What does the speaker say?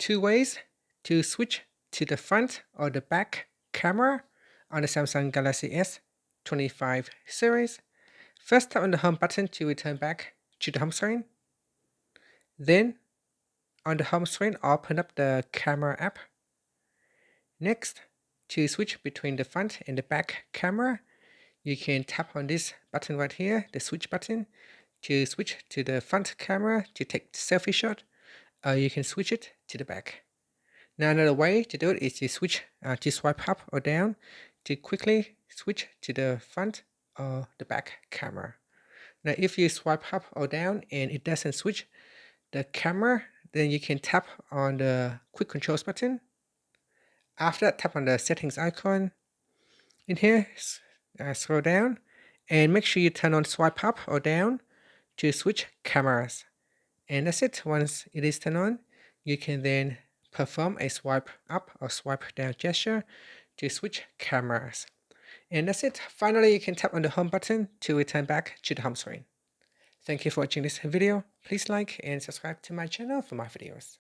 two ways to switch to the front or the back camera on the Samsung Galaxy S25 series. First, tap on the home button to return back to the home screen. Then, on the home screen, open up the camera app. Next, to switch between the front and the back camera, you can tap on this button right here, the switch button, to switch to the front camera to take selfie shot. You can switch it to the back. Now another way to do it is to swipe up or down to quickly switch to the front or the back camera. Now if you swipe up or down and it doesn't switch the camera, then you can tap on the quick controls button. After that, tap on the settings icon. In here, scroll down and make sure you turn on swipe up or down to switch cameras. And that's it. Once it is turned on, you can then perform a swipe up or swipe down gesture to switch cameras. And that's it. Finally, you can tap on the home button to return back to the home screen. Thank you for watching this video. Please like and subscribe to my channel for more videos.